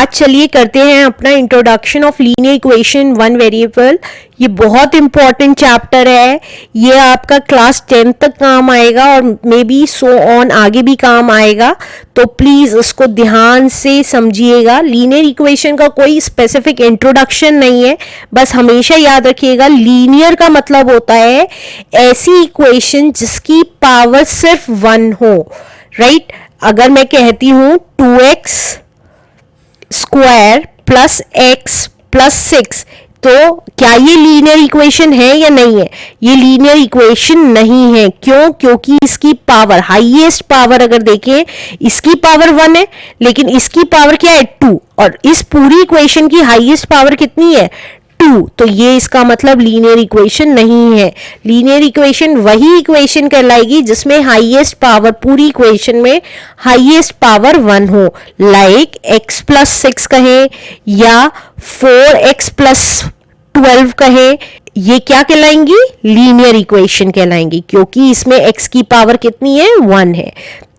आज चलिए करते हैं अपना introduction of linear equation one variable. ये बहुत इंपॉर्टेंट चैप्टर है, ये आपका क्लास 10 तक काम आएगा और मे बी सो ऑन आगे भी काम आएगा, तो प्लीज उसको ध्यान से समझिएगा। लीनियर इक्वेशन का कोई स्पेसिफिक इंट्रोडक्शन नहीं है, बस हमेशा याद रखिएगा लीनियर का मतलब होता है ऐसी इक्वेशन जिसकी पावर सिर्फ 1 हो, राइट। अगर मैं कहती हूं 2x square plus x plus 6, तो क्या ये लीनियर इक्वेशन है या नहीं है? ये लीनियर इक्वेशन नहीं है। क्यों? क्योंकि इसकी पावर, हाईएस्ट पावर अगर देखें, इसकी पावर 1 है लेकिन इसकी पावर क्या है 2, और इस पूरी इक्वेशन की हाईएस्ट पावर कितनी है 2, तो ये इसका मतलब लीनियर इक्वेशन नहीं है। लीनियर इक्वेशन वही इक्वेशन कहलाएगी जिसमें हाईएस्ट पावर, पूरी इक्वेशन में हाईएस्ट पावर 1 हो, लाइक x प्लस 6 कहें या 4x प्लस 12 कहें, ये क्या कहलाएंगी? लीनियर इक्वेशन कहलाएंगी, क्योंकि इसमें x की पावर कितनी है 1 है।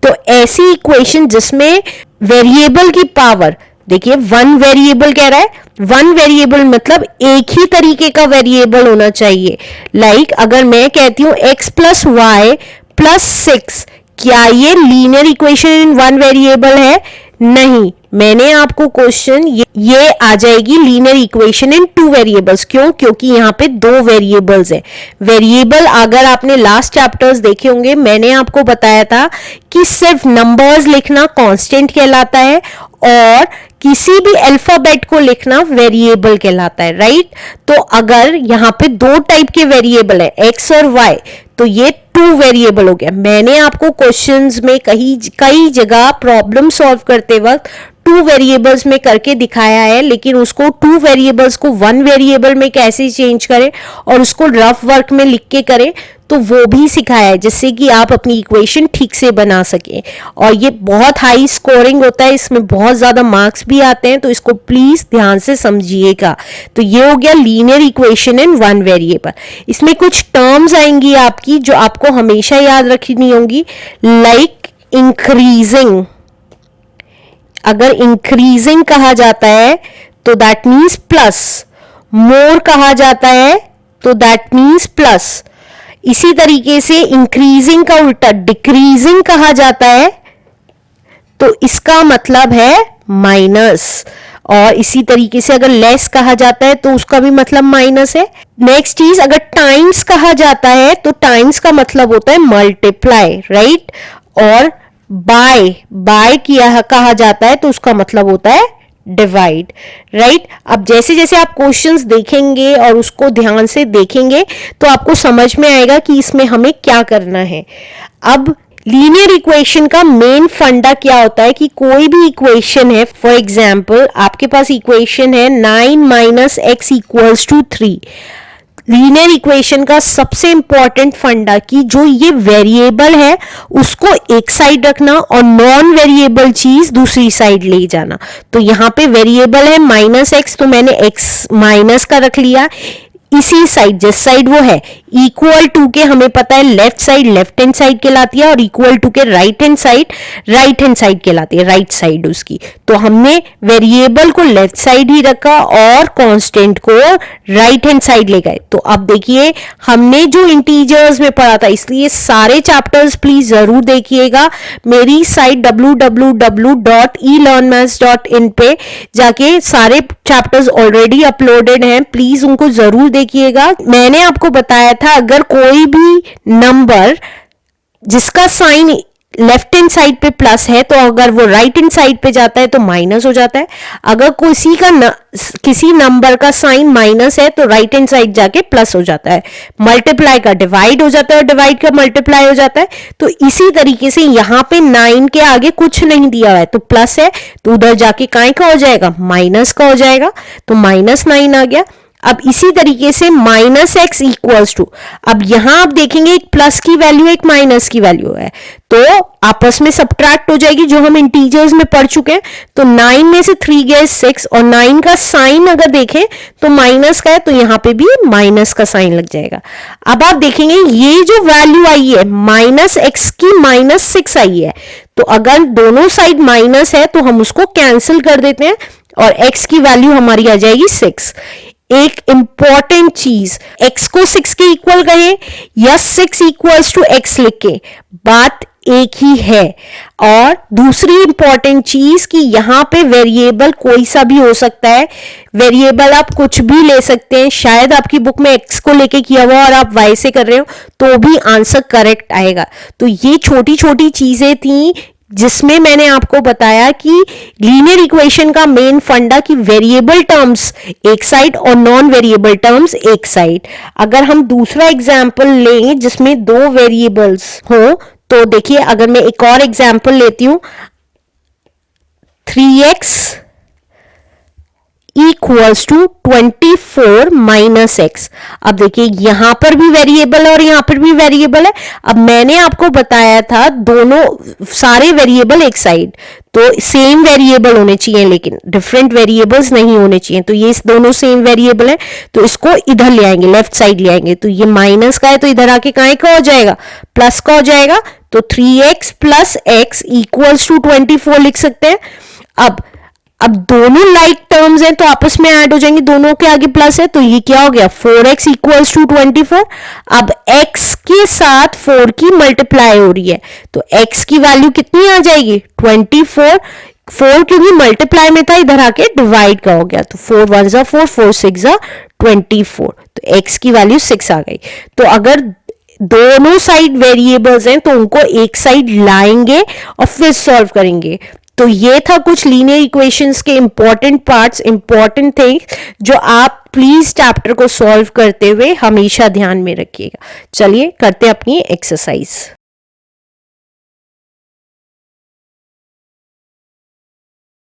तो ऐसी इक्वेशन जिसमें वेरिएबल की पावर, देखिए 1 वेरिएबल कह रहा है, 1 वेरिएबल मतलब एक ही तरीके का वेरिएबल होना चाहिए। लाइक अगर मैं कहती हूं x प्लस वाई प्लस 6, क्या ये लीनियर इक्वेशन इन 1 वेरिएबल है? नहीं। मैंने आपको क्वेश्चन ये आ जाएगी लीनियर इक्वेशन इन 2 वेरिएबल्स। क्यों? क्योंकि यहाँ पे 2 वेरिएबल्स है। वेरिएबल अगर आपने लास्ट चैप्टर्स देखे होंगे, मैंने आपको बताया था कि सिर्फ नंबर्स लिखना कांस्टेंट कहलाता है और किसी भी अल्फाबेट को लिखना वेरिएबल कहलाता है, राइट। तो अगर यहाँ पे 2 टाइप के वेरिएबल है x और y, तो ये 2 वेरिएबल हो गया। मैंने आपको क्वेश्चंस में कई जगह प्रॉब्लम सॉल्व करते वक्त 2 वेरिएबल्स में करके दिखाया है, लेकिन उसको 2 वेरिएबल्स को 1 वेरिएबल में कैसे चेंज करें और उसको रफ वर्क में लिख के करें, तो वो भी सिखाया है, जिससे कि आप अपनी इक्वेशन ठीक से बना सकें। और ये बहुत हाई स्कोरिंग होता है, इसमें बहुत ज्यादा मार्क्स भी आते हैं, तो इसको प्लीज ध्यान से समझिएगा। तो ये हो गया लीनियर इक्वेशन इन 1 वेरिएबल। इसमें कुछ टर्म्स आएंगी आपकी जो आपको हमेशा याद रखनी होंगी, लाइक इंक्रीजिंग। अगर इंक्रीजिंग कहा जाता है तो दैट मीन्स प्लस, मोर कहा जाता है तो दैट मीन्स प्लस। इसी तरीके से इंक्रीजिंग का उल्टा डिक्रीजिंग कहा जाता है तो इसका मतलब है माइनस, और इसी तरीके से अगर लेस कहा जाता है तो उसका भी मतलब माइनस है। नेक्स्ट चीज, अगर टाइम्स कहा जाता है तो टाइम्स का मतलब होता है मल्टीप्लाई, राइट। और बाय किया कहा जाता है तो उसका मतलब होता है डिवाइड, राइट। अब जैसे जैसे आप क्वेश्चंस देखेंगे और उसको ध्यान से देखेंगे तो आपको समझ में आएगा कि इसमें हमें क्या करना है। अब लीनियर इक्वेशन का मेन फंडा क्या होता है कि कोई भी इक्वेशन है, फॉर एग्जाम्पल आपके पास इक्वेशन है 9 minus x equals to 3। Linear equation का सबसे इंपॉर्टेंट फंडा कि जो ये वेरिएबल है उसको एक साइड रखना और नॉन वेरिएबल चीज दूसरी साइड ले जाना। तो यहाँ पे वेरिएबल है माइनस एक्स, तो मैंने एक्स माइनस का रख लिया। इसी साइड, जिस साइड वो है, इक्वल टू के हमें पता है left side left hand side कहलाती है और इक्वल टू के राइट हैंड साइड कहलाती है, राइट साइड उसकी। तो हमने वेरिएबल को लेफ्ट साइड ही रखा और कांस्टेंट को राइट हैंड साइड ले गए। तो अब देखिए हमने जो इंटीजर्स में पढ़ा था, इसलिए सारे चैप्टर्स प्लीज जरूर देखिएगा। मेरी साइट www.elearnmaths.in पे जाके सारे चैप्टर्स ऑलरेडी अपलोडेड हैं, प्लीज उनको जरूर देखिएगा। मैंने आपको बताया था अगर कोई भी नंबर जिसका साइन लेफ्ट हैंड साइड पे प्लस है तो अगर वो राइट हैंड साइड पे जाता है तो माइनस हो जाता है। अगर किसी नंबर का साइन माइनस है तो राइट हैंड साइड जाके प्लस हो जाता है। मल्टीप्लाई का डिवाइड हो जाता है और डिवाइड का मल्टीप्लाई हो जाता है। तो इसी तरीके से यहाँ पे 9 के आगे कुछ नहीं दिया हुआ है तो प्लस है, तो उधर जाके काय का हो जाएगा, माइनस का हो जाएगा, तो -9 आ गया। अब इसी तरीके से माइनस एक्स इक्वल्स टू, अब यहां आप देखेंगे एक प्लस की वैल्यू एक माइनस की वैल्यू है, तो आपस में सब्ट्रैक्ट हो जाएगी जो हम इंटीजर्स में पढ़ चुके हैं। तो 9 में से 3 गए 6 और 9 का साइन अगर देखें तो माइनस का है, तो यहां पे भी माइनस का साइन लग जाएगा। अब आप देखेंगे ये जो वैल्यू आई है माइनस एक्स की -6 आई है, तो अगर दोनों साइड माइनस है तो हम उसको कैंसिल कर देते हैं और x की वैल्यू हमारी आ जाएगी 6। एक इंपॉर्टेंट चीज, x को 6 के इक्वल कहें या 6 इक्वल्स टू x लिखे, बात एक ही है। और दूसरी इंपॉर्टेंट चीज कि यहां पे वेरिएबल कोई सा भी हो सकता है, वेरिएबल आप कुछ भी ले सकते हैं। शायद आपकी बुक में x को लेके किया हुआ और आप y से कर रहे हो तो भी आंसर करेक्ट आएगा। तो ये छोटी छोटी चीजें थी जिसमें मैंने आपको बताया कि लीनियर इक्वेशन का मेन फंडा कि वेरिएबल टर्म्स एक साइड और नॉन वेरिएबल टर्म्स एक साइड। अगर हम दूसरा एग्जांपल लें जिसमें दो वेरिएबल्स हो, तो देखिए अगर मैं एक और एग्जांपल लेती हूं, 3x equals to 24 minus x. अब देखिए यहां पर भी वेरिएबल और यहां पर भी वेरिएबल है। अब मैंने आपको बताया था दोनों सारे वेरिएबल एक साइड, तो सेम वेरिएबल होने चाहिए लेकिन डिफरेंट वेरिएबल्स नहीं होने चाहिए। तो ये दोनों सेम वेरिएबल है तो इसको इधर ले आएंगे, लेफ्ट साइड ले आएंगे। तो ये माइनस का है तो इधर आके काय का हो जाएगा, प्लस का हो जाएगा। तो 3x plus x equals to 24 लिख सकते हैं। अब दोनों लाइक टर्म्स हैं तो आपस में ऐड हो जाएंगे, दोनों के आगे प्लस है तो ये क्या हो गया 4x इक्वल्स टू 24। अब x के साथ 4 की मल्टीप्लाई हो रही है तो x की वैल्यू कितनी आ जाएगी 24। 4 क्योंकि मल्टीप्लाई में था इधर आके डिवाइड का हो गया तो 4 1 जा 4 4 6 जा 24, तो x की वैल्यू 6 आ गई। तो अगर दोनों साइड वेरिएबल्स हैं तो उनको एक साइड लाएंगे और फिर सॉल्व करेंगे। तो ये था कुछ लीनियर इक्वेशंस के इंपॉर्टेंट पार्ट्स, इंपॉर्टेंट थिंग्स जो आप प्लीज चैप्टर को सॉल्व करते हुए हमेशा ध्यान में रखिएगा। चलिए करते हैं अपनी एक्सरसाइज।